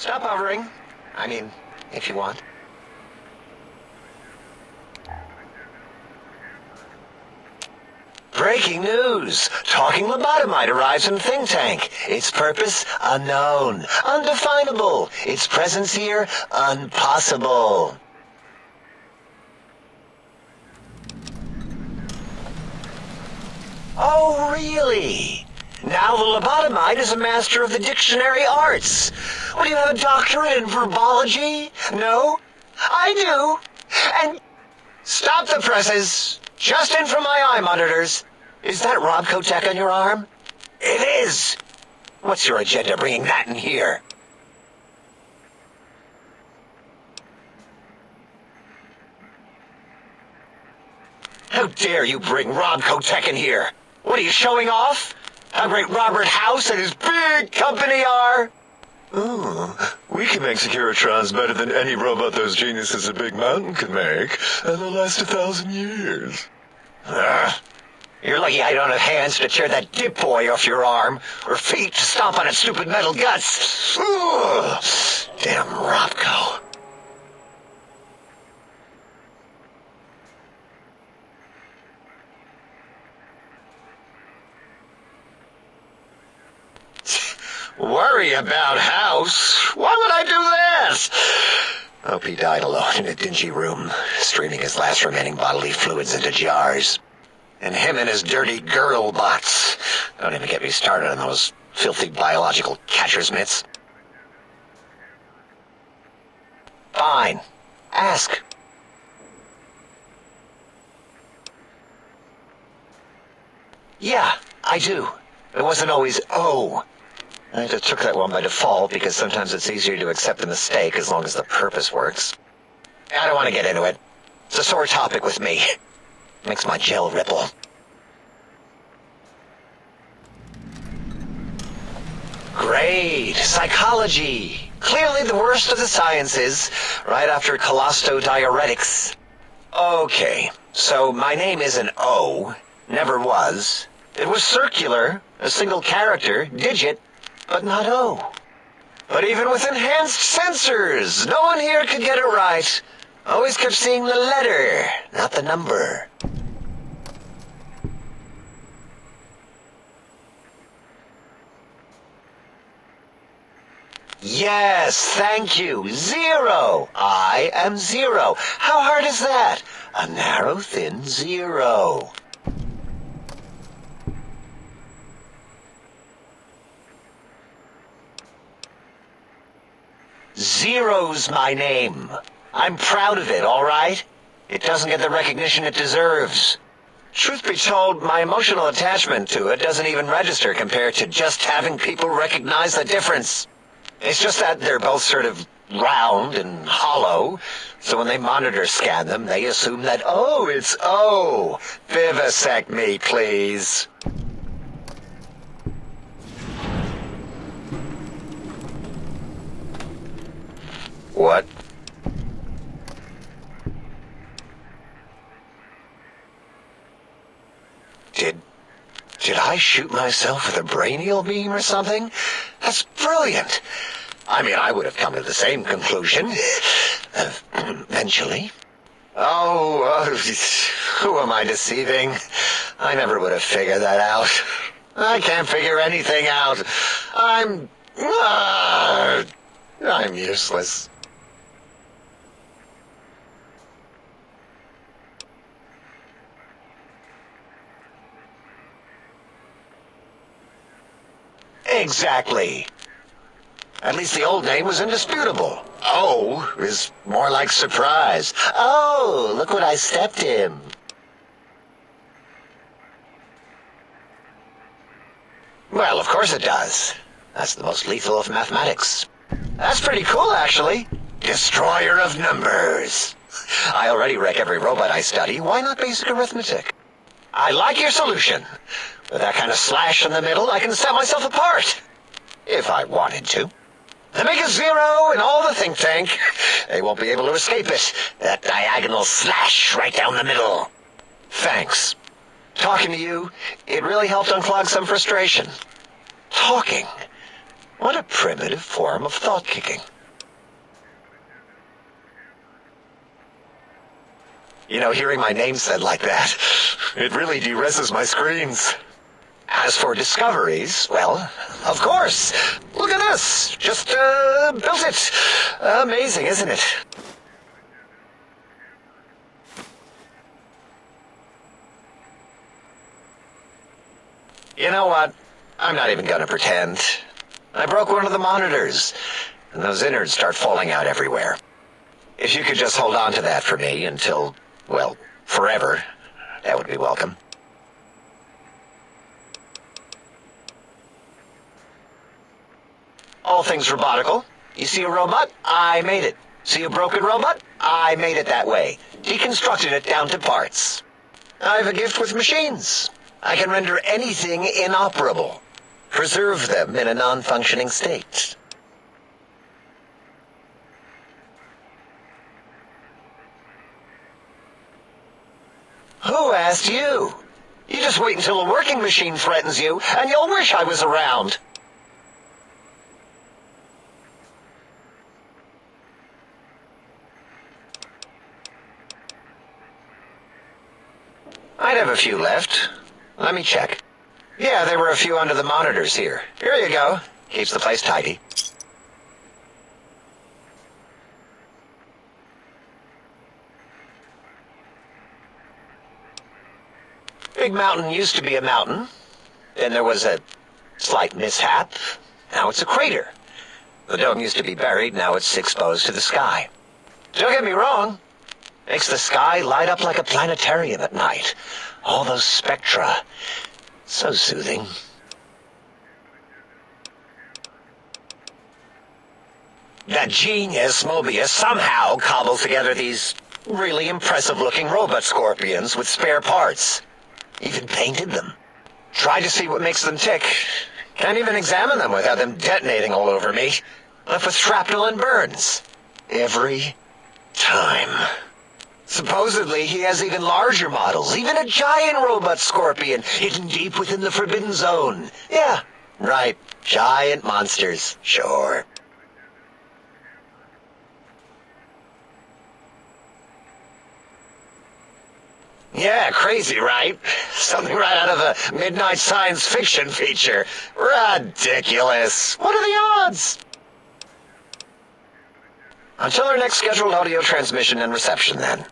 Stop hovering. I mean, if you want. Breaking news! Talking lobotomite arrives in think tank. Its purpose, unknown. Undefinable. Its presence here, impossible. Oh, really? Now the lobotomite is a master of the dictionary arts. What, do you have a doctorate in verbology? No? I do. And stop the presses. Just in from my eye monitors. Is that Rob Kotek on your arm? It is. What's your agenda bringing that in here? How dare you bring Rob Kotek in here? What are you showing off? How great Robert House and his big company are? Ooh, we can make Securitrons better than any robot those geniuses at Big Mountain can make, and they'll last 1,000 years. You're lucky I don't have hands to tear that dip boy off your arm, or feet to stomp on its stupid metal guts. Ugh. Damn Robco. Worry about House? Why would I do this? Hope he died alone in a dingy room, streaming his last remaining bodily fluids into jars. And him and his dirty girl bots. Don't even get me started on those filthy biological catcher's mitts. Fine. Ask. Yeah, I do. It wasn't always oh. I just took that one by default because sometimes it's easier to accept the mistake as long as the purpose works. I don't want to get into it. It's a sore topic with me. Makes my gel ripple. Great! Psychology! Clearly the worst of the sciences, right after colostodiuretics. Okay, so my name is an O, never was. It was circular, a single character, digit, but not O. But even with enhanced sensors, no one here could get it right. Always kept seeing the letter, not the number. Yes, thank you. 0. I am 0. How hard is that? A narrow, thin 0. Zero's my name. I'm proud of it, all right? It doesn't get the recognition it deserves. Truth be told, my emotional attachment to it doesn't even register compared to just having people recognize the difference. It's just that they're both sort of round and hollow, so when they monitor scan them, they assume that, oh, it's O. Vivisect me, please. What? Did I shoot myself with a brainial beam or something? That's brilliant. I mean, I would have come to the same conclusion. Eventually. Oh, who am I deceiving? I never would have figured that out. I can't figure anything out. I'm useless. Exactly. At least the old name was indisputable. O is more like surprise. Oh, look what I stepped in. Well, of course it does. That's the most lethal of mathematics. That's pretty cool, actually. Destroyer of numbers. I already wreck every robot I study. Why not basic arithmetic? I like your solution. With that kind of slash in the middle, I can set myself apart. If I wanted to. They make a 0 in all the think tank. They won't be able to escape it. That diagonal slash right down the middle. Thanks. Talking to you, it really helped unclog some frustration. Talking. What a primitive form of thought kicking. You know, hearing my name said like that, It really de-reses my screens. As for discoveries, well, of course. Look at this. Just built it. Amazing, isn't it? You know what? I'm not even gonna pretend. I broke one of the monitors, and those innards start falling out everywhere. If you could just hold on to that for me until, well, forever, that would be welcome. All things robotical. You see a robot? I made it. See a broken robot? I made it that way. Deconstructed it down to parts. I have a gift with machines. I can render anything inoperable. Preserve them in a non-functioning state. Who asked you? You just wait until a working machine threatens you, and you'll wish I was around. I'd have a few left. Let me check. Yeah, there were a few under the monitors here. Here you go. Keeps the place tidy. Big Mountain used to be a mountain. Then there was a slight mishap. Now it's a crater. The dome used to be buried. Now it's exposed to the sky. Don't get me wrong. Makes the sky light up like a planetarium at night. All those spectra. So soothing. That genius Mobius somehow cobbled together these really impressive-looking robot scorpions with spare parts. Even painted them. Tried to see what makes them tick. Can't even examine them without them detonating all over me. Left with shrapnel and burns. Every time. Supposedly, he has even larger models, even a giant robot scorpion hidden deep within the Forbidden Zone. Yeah, right. Giant monsters, sure. Yeah, crazy, right? Something right out of a midnight science fiction feature. Ridiculous. What are the odds? Until our next scheduled audio transmission and reception, then.